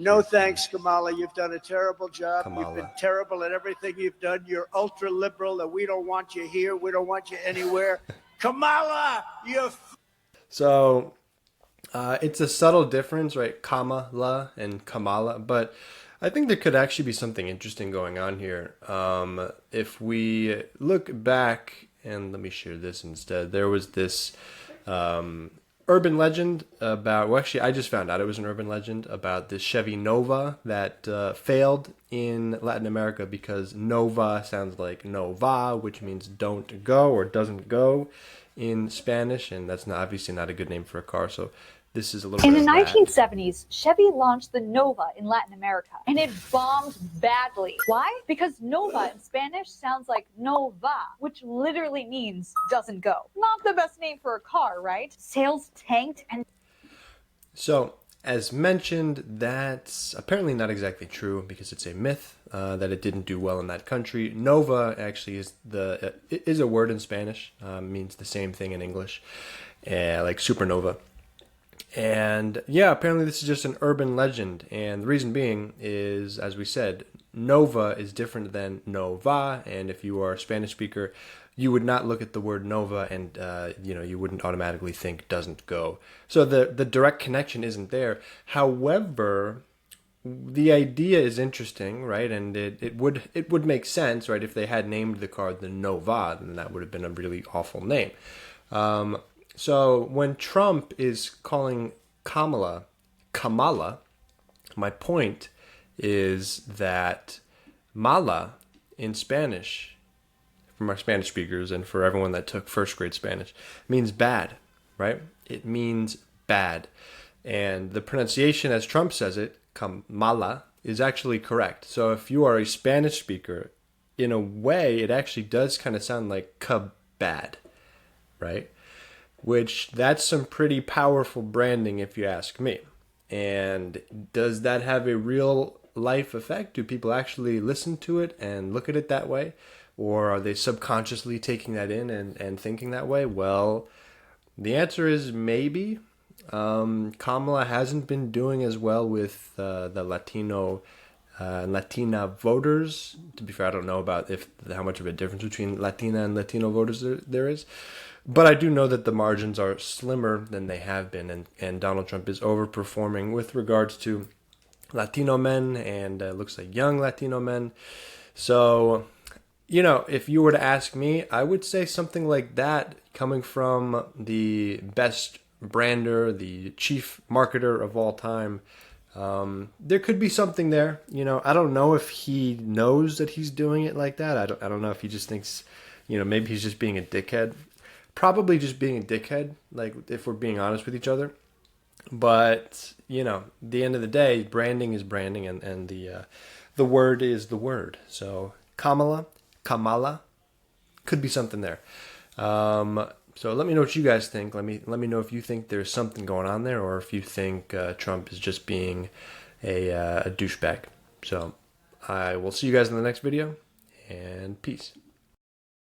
No thanks, Kamala. You've done a terrible job. Kamala. You've been terrible at everything you've done. You're ultra liberal, and we don't want you here. We don't want you anywhere. Kamala, you. So it's a subtle difference, right? Kamala and Kamala, but I think there could actually be something interesting going on here. If we look back, and let me share this instead. There was this urban legend about, well, actually, I just found out it was an urban legend about this Chevy Nova that failed in Latin America because Nova sounds like Nova, which means don't go or doesn't go in Spanish, and that's obviously not a good name for a car. So this is a little in bit the of 1970s, Chevy launched the Nova in Latin America, and it bombed badly. Why? Because Nova in Spanish sounds like no va, which literally means doesn't go. Not the best name for a car, right? Sales tanked and... So, as mentioned, that's apparently not exactly true because it's a myth that it didn't do well in that country. Nova actually is a word in Spanish, means the same thing in English, like supernova. And yeah, apparently this is just an urban legend. And the reason being is, as we said, Nova is different than Nova. And if you are a Spanish speaker, you would not look at the word Nova and, you wouldn't automatically think doesn't go. So the direct connection isn't there. However, the idea is interesting, right? And it would make sense, right? If they had named the car the Nova, then that would have been a really awful name. So when Trump is calling Kamala, my point is that mala in Spanish, from our Spanish speakers and for everyone that took first grade Spanish, means bad, right? It means bad. And the pronunciation as Trump says it, Kamala, is actually correct. So if you are a Spanish speaker, in a way, it actually does kind of sound like bad, right? Which that's some pretty powerful branding if you ask me. And does that have a real life effect? Do people actually listen to it and look at it that way? Or are they subconsciously taking that in and thinking that way? Well, the answer is maybe. Kamala hasn't been doing as well with the Latina voters. To be fair, I don't know about how much of a difference between Latina and Latino voters there is. But I do know that the margins are slimmer than they have been, and Donald Trump is overperforming with regards to Latino men, and looks like young Latino men. So, if you were to ask me, I would say something like that coming from the best brander, the chief marketer of all time. There could be something there. I don't know if he knows that he's doing it like that. I don't know if he just thinks, maybe he's just being a dickhead. Probably just being a dickhead, like if we're being honest with each other. But, the end of the day, branding is branding, and the word is the word. So Kamala, could be something there. So let me know what you guys think. Let me know if you think there's something going on there, or if you think Trump is just being a douchebag. So I will see you guys in the next video, and peace.